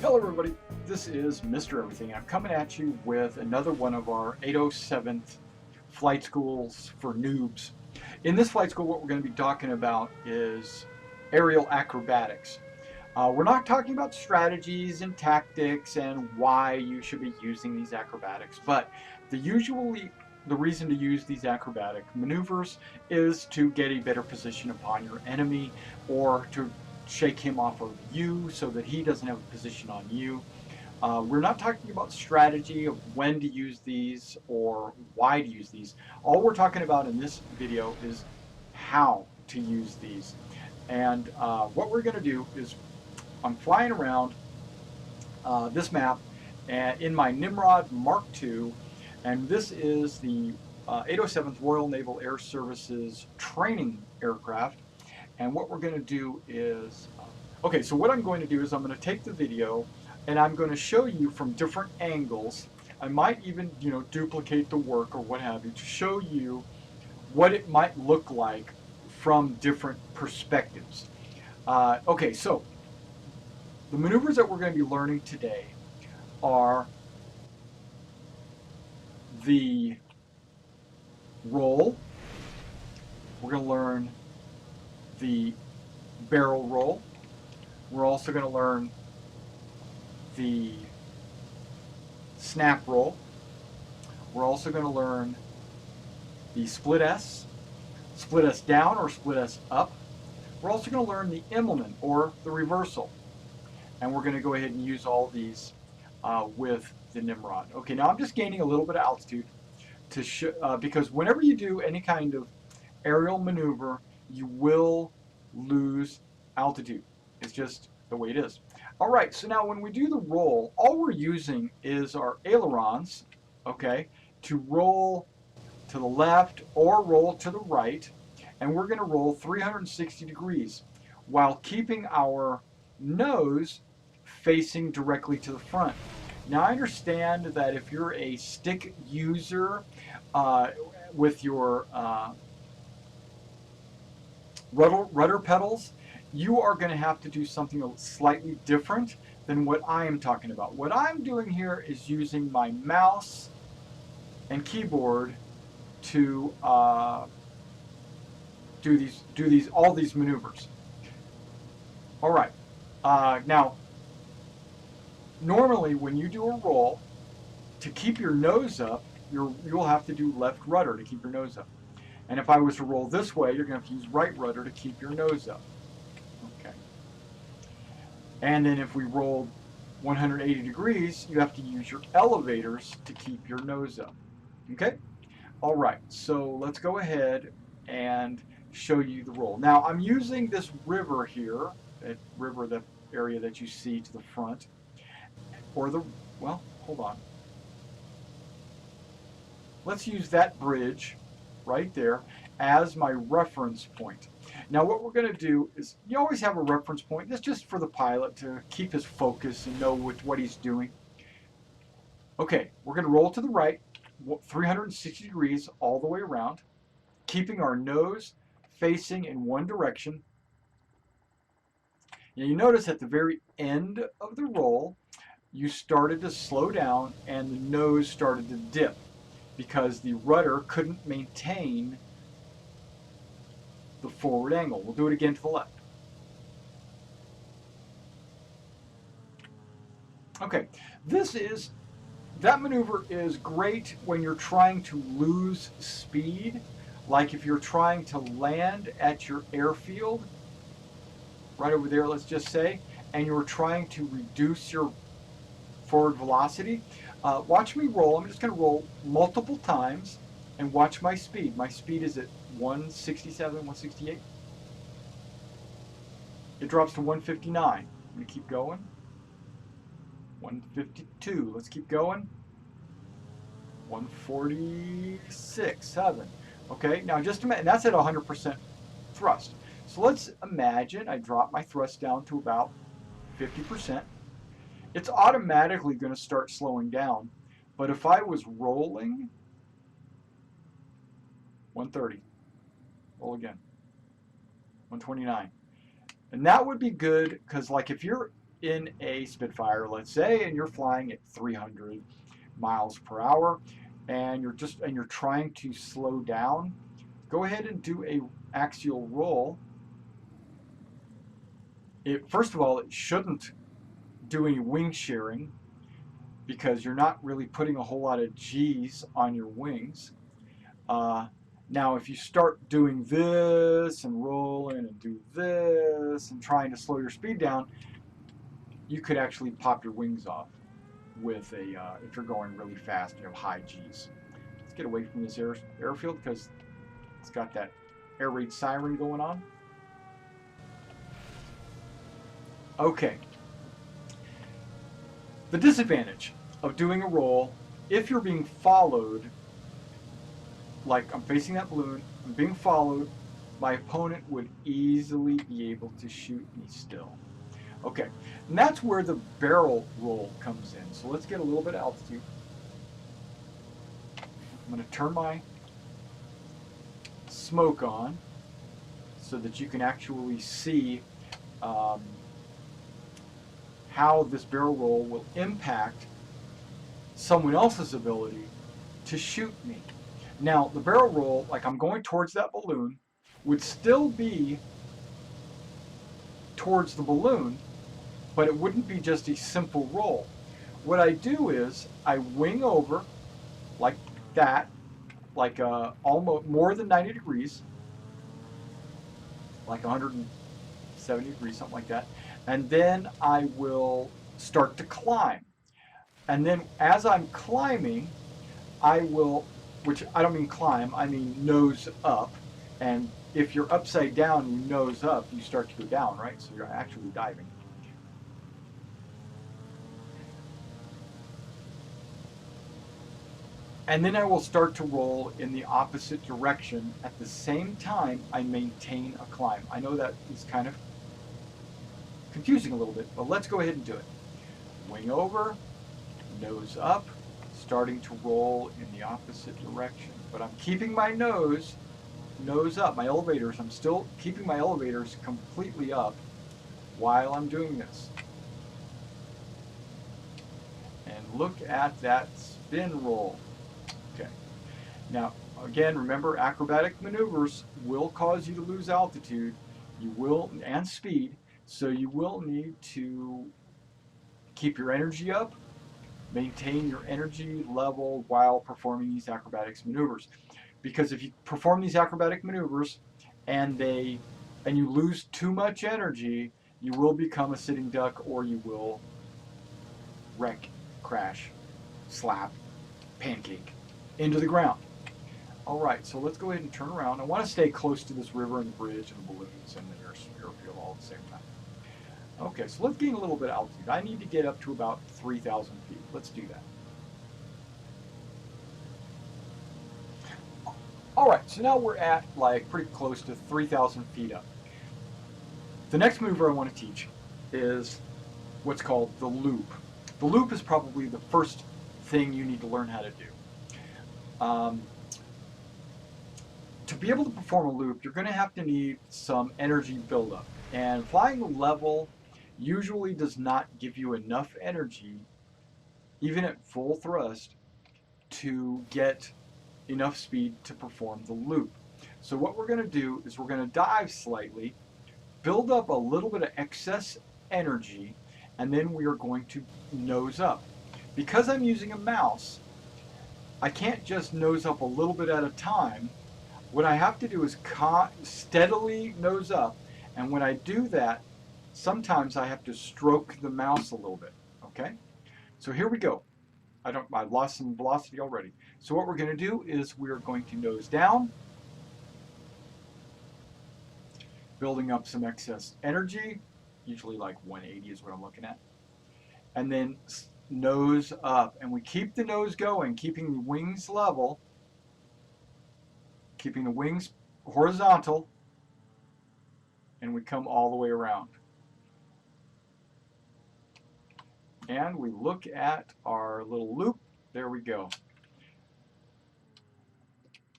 Hello everybody, this is Mr. Everything. I'm coming at you with another one of our 807th flight schools for noobs. In this flight school, what we're going to be talking about is aerial acrobatics. We're not talking about strategies and tactics and why you should be using these acrobatics, but the reason to use these acrobatic maneuvers is to get a better position upon your enemy or to shake him off of you so that he doesn't have a position on you. We're not talking about strategy of when to use these or why to use these. All we're talking about in this video is how to use these. And what we're going to do is I'm flying around this map in my Nimrod Mark II, and this is the 807th Royal Naval Air Services training aircraft. And what we're going to do is, okay, so what I'm going to do is I'm going to take the video and I'm going to show you from different angles. I might even, duplicate the work or what have you to show you what it might look like from different perspectives. Okay, so the maneuvers that we're going to be learning today are the roll. We're going to learn the barrel roll. We're also going to learn the snap roll. We're also going to learn the split S down or split S up. We're also going to learn the Immelman or the reversal. And we're going to go ahead and use all these with the Nimrod. Okay, now I'm just gaining a little bit of altitude to because whenever you do any kind of aerial maneuver, you will lose altitude. It's just the way it is. All right, so now when we do the roll, all we're using is our ailerons, okay, to roll to the left or roll to the right, and we're going to roll 360 degrees while keeping our nose facing directly to the front. Now I understand that if you're a stick user with your rudder pedals, you are going to have to do something slightly different than what I am talking about. What I'm doing here is using my mouse and keyboard to do all these maneuvers. All right. Now, normally when you do a roll, to keep your nose up, you'll have to do left rudder to keep your nose up. And if I was to roll this way, you're going to have to use right rudder to keep your nose up. Okay. And then if we rolled 180 degrees, you have to use your elevators to keep your nose up. Okay? All right, so let's go ahead and show you the roll. Now I'm using this river here, the area that you see to the front, or well, hold on. Let's use that bridge right there as my reference point. Now what we're going to do is, you always have a reference point. That's just for the pilot to keep his focus and know what he's doing. Okay, we're going to roll to the right, 360 degrees all the way around, keeping our nose facing in one direction. Now you notice at the very end of the roll, you started to slow down and the nose started to dip because the rudder couldn't maintain the forward angle. We'll do it again to the left. Okay, that maneuver is great when you're trying to lose speed, like if you're trying to land at your airfield, right over there, let's just say, and you're trying to reduce your forward velocity. Watch me roll. I'm just going to roll multiple times and watch my speed. My speed is at 167, 168. It drops to 159. I'm going to keep going. 152. Let's keep going. 146, 7. Okay, now just imagine, that's at 100% thrust. So let's imagine I drop my thrust down to about 50%. It's automatically going to start slowing down. But if I was rolling, 130, roll again, 129. And that would be good because, like, if you're in a Spitfire, let's say, and you're flying at 300 miles per hour, and you're trying to slow down, go ahead and do a axial roll. First of all, it shouldn't do any wing shearing because you're not really putting a whole lot of G's on your wings. Uh, Now, if you start doing this and rolling and do this and trying to slow your speed down, you could actually pop your wings off with if you're going really fast, you have high G's. Let's get away from this airfield because it's got that air raid siren going on. Okay. The disadvantage of doing a roll, if you're being followed, like I'm facing that balloon, I'm being followed, my opponent would easily be able to shoot me still. Okay, and that's where the barrel roll comes in. So let's get a little bit of altitude. I'm going to turn my smoke on so that you can actually see how this barrel roll will impact someone else's ability to shoot me. Now, the barrel roll, like I'm going towards that balloon, would still be towards the balloon, but it wouldn't be just a simple roll. What I do is I wing over like that, like almost more than 90 degrees, like 170 degrees, something like that. And then I will start to climb. And then as I'm climbing, I will, which I don't mean climb, I mean nose up. And if you're upside down, you nose up, you start to go down, right? So you're actually diving. And then I will start to roll in the opposite direction. At the same time, I maintain a climb. I know that is kind of confusing a little bit, but let's go ahead and do it. Wing over, nose up, starting to roll in the opposite direction. But I'm keeping my nose up, my elevators. I'm still keeping my elevators completely up while I'm doing this. And look at that spin roll. Okay. Now, again, remember acrobatic maneuvers will cause you to lose altitude. You will, and speed. So you will need to keep your energy up, maintain your energy level while performing these acrobatics maneuvers. Because if you perform these acrobatic maneuvers and you lose too much energy, you will become a sitting duck or you will wreck, crash, slap, pancake into the ground. All right, so let's go ahead and turn around. I want to stay close to this river and the bridge and the balloons and the airfield all at the same time. Okay, so let's gain a little bit of altitude. I need to get up to about 3,000 feet. Let's do that. All right, so now we're at like pretty close to 3,000 feet up. The next maneuver I want to teach is what's called the loop. The loop is probably the first thing you need to learn how to do. To be able to perform a loop, you're going to have to need some energy buildup. And flying level usually does not give you enough energy, even at full thrust, to get enough speed to perform the loop. So what we're going to do is we're going to dive slightly, build up a little bit of excess energy, and then we are going to nose up. Because I'm using a mouse, I can't just nose up a little bit at a time. What I have to do is steadily nose up, and when I do that, sometimes I have to stroke the mouse a little bit, okay? So here we go. I've lost some velocity already. So what we're going to do is we're going to nose down, building up some excess energy, usually like 180 is what I'm looking at, and then nose up. And we keep the nose going, keeping the wings level, keeping the wings horizontal, and we come all the way around. And we look at our little loop. There we go.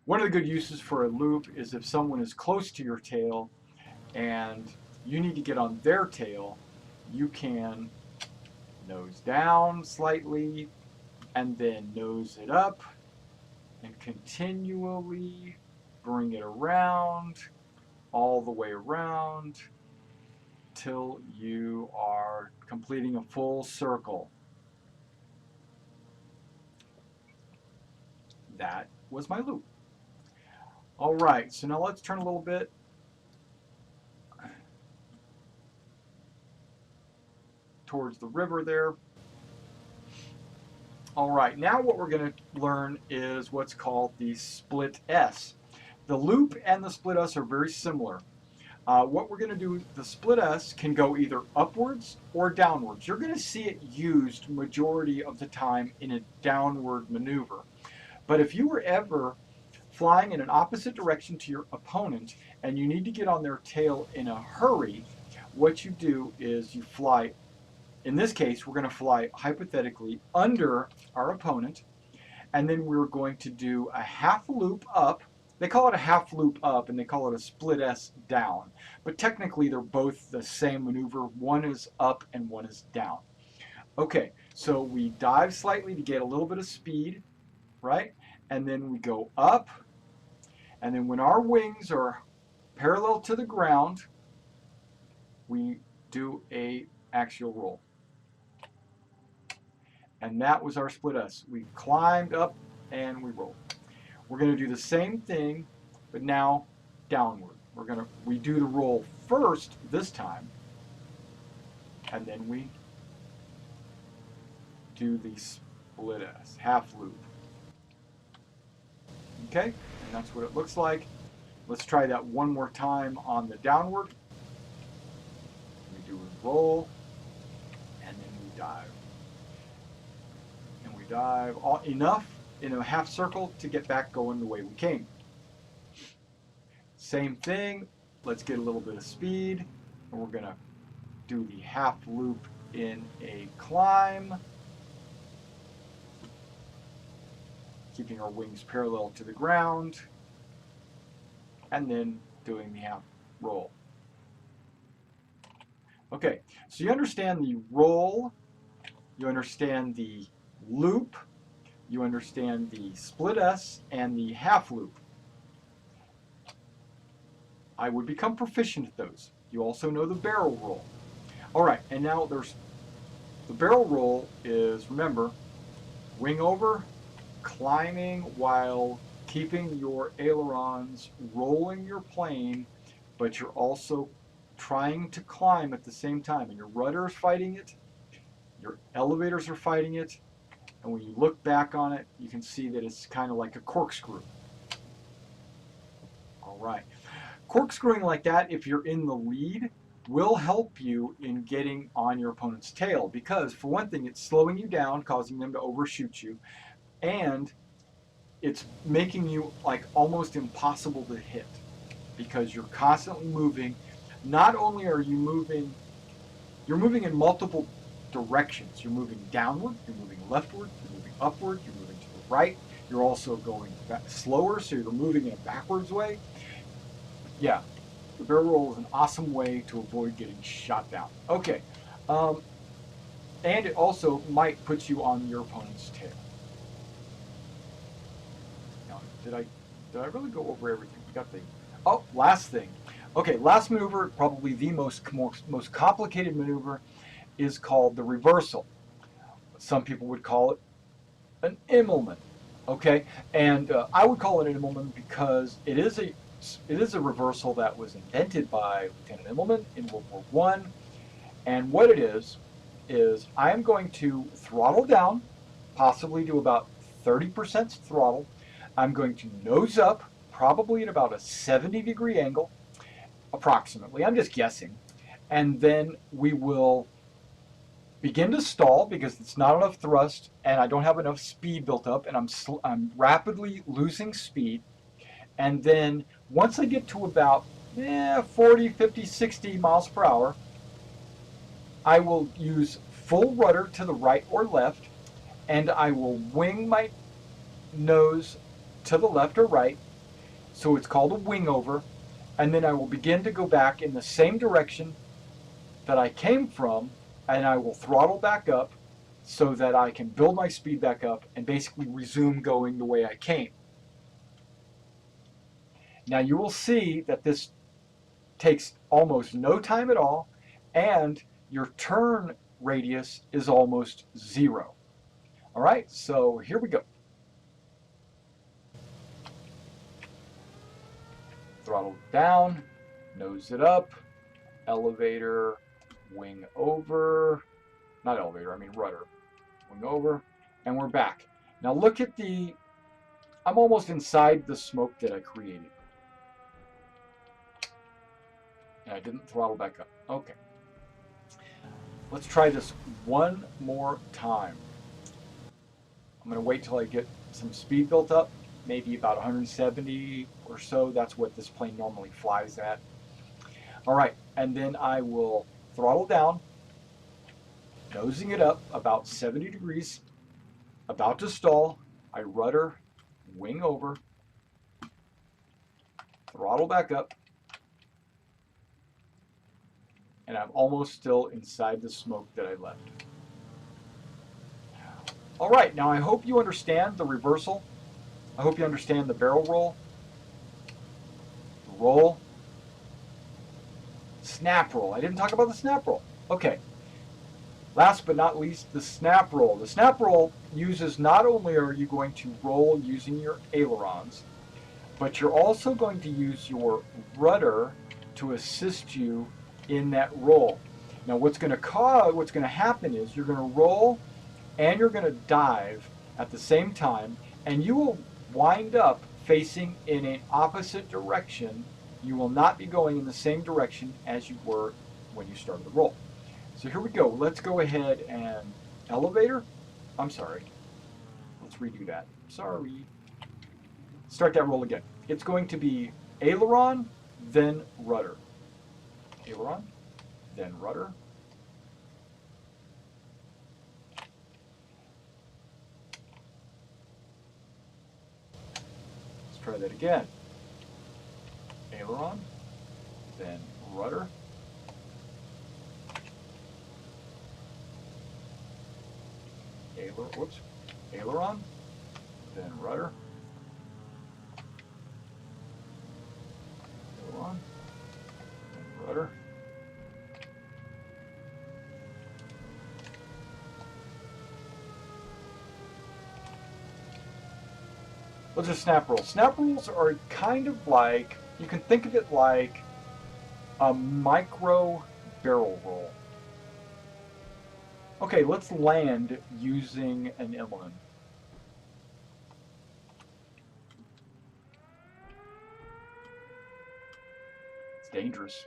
One of the good uses for a loop is if someone is close to your tail and you need to get on their tail, you can nose down slightly and then nose it up and continually bring it around, all the way around till you are completing a full circle. That was my loop. All right, so now let's turn a little bit. Towards the river there. All right, now what we're going to learn is what's called the split S. The loop and the split S are very similar. What we're going to do, the split S can go either upwards or downwards. You're going to see it used majority of the time in a downward maneuver. But if you were ever flying in an opposite direction to your opponent and you need to get on their tail in a hurry, what you do is you fly. In this case, we're going to fly hypothetically under our opponent, and then we're going to do a half loop up. They call it a half loop up, and they call it a split S down. But technically, they're both the same maneuver. One is up and one is down. Okay, so we dive slightly to get a little bit of speed, right? And then we go up, and then when our wings are parallel to the ground, we do a axial roll. And that was our split S. We climbed up and we rolled. We're going to do the same thing, but now downward. We do the roll first this time, and then we do the split S, half loop. Okay, and that's what it looks like. Let's try that one more time on the downward. We do a roll, and then we dive. Dive enough in a half circle to get back going the way we came. Same thing, let's get a little bit of speed, and we're going to do the half loop in a climb, keeping our wings parallel to the ground, and then doing the half roll. Okay, so you understand the roll, you understand the loop, you understand the split S and the half loop. I would become proficient at those. You also know the barrel roll. All right, and now there's the barrel roll is, remember, wing over, climbing while keeping your ailerons, rolling your plane, but you're also trying to climb at the same time, and your rudder is fighting it, your elevators are fighting it, and when you look back on it, you can see that it's kind of like a corkscrew. All right. Corkscrewing like that, if you're in the lead, will help you in getting on your opponent's tail because, for one thing, it's slowing you down, causing them to overshoot you, and it's making you like almost impossible to hit because you're constantly moving. Not only are you moving, you're moving in multiple directions. You're moving downward, you're moving leftward, you're moving upward, you're moving to the right. You're also going back slower, so you're moving in a backwards way. Yeah, the barrel roll is an awesome way to avoid getting shot down. Okay, and it also might put you on your opponent's tail. Now, did I really go over everything? We got the last thing. Okay, last maneuver, probably the most complicated maneuver, is called the reversal. Some people would call it an Immelman, okay? And I would call it an Immelman because it is a reversal that was invented by Lieutenant Immelman in World War I. And what it is I am going to throttle down, possibly to about 30% throttle. I'm going to nose up, probably at about a 70-degree angle, approximately. I'm just guessing. And then we will begin to stall because it's not enough thrust and I don't have enough speed built up, and I'm rapidly losing speed. And then once I get to about 40, 50, 60 miles per hour, I will use full rudder to the right or left, and I will wing my nose to the left or right, so it's called a wing over, and then I will begin to go back in the same direction that I came from and I will throttle back up so that I can build my speed back up and basically resume going the way I came. Now you will see that this takes almost no time at all, and your turn radius is almost zero. All right, so here we go. Throttle down, nose it up, elevator, wing over, not elevator, I mean rudder, wing over, and we're back. Now look at I'm almost inside the smoke that I created. And I didn't throttle back up. Okay. Let's try this one more time. I'm going to wait till I get some speed built up, maybe about 170 or so. That's what this plane normally flies at. All right, and then I will throttle down, nosing it up about 70 degrees, about to stall. I rudder, wing over, throttle back up, and I'm almost still inside the smoke that I left. All right, now I hope you understand the reversal. I hope you understand the barrel roll, roll, snap roll. I didn't talk about the snap roll. Okay. Last but not least, the snap roll. The snap roll uses, not only are you going to roll using your ailerons, but you're also going to use your rudder to assist you in that roll. Now what's going to happen is you're going to roll and you're going to dive at the same time, and you will wind up facing in an opposite direction. You will not be going in the same direction as you were when you started the roll. So here we go. Let's go ahead and elevator. I'm sorry. Let's redo that. Sorry. Start that roll again. It's going to be aileron, then rudder. Aileron, then rudder. Let's try that again. Aileron, then rudder. Aileron, then rudder. Aileron, then rudder. What's a snap roll? Snap rolls are kind of like, you can think of it like a micro barrel roll. Okay, let's land using an Immelman. It's dangerous.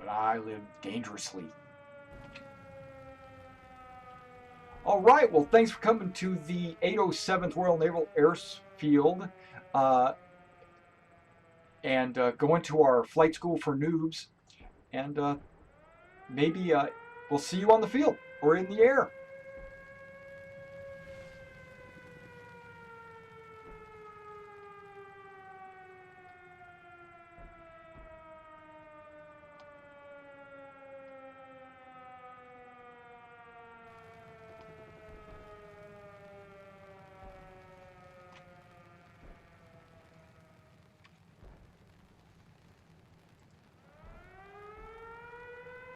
But I live dangerously. All right, well, thanks for coming to the 807th Royal Naval Airfield. And going to our flight school for noobs, and maybe we'll see you on the field or in the air.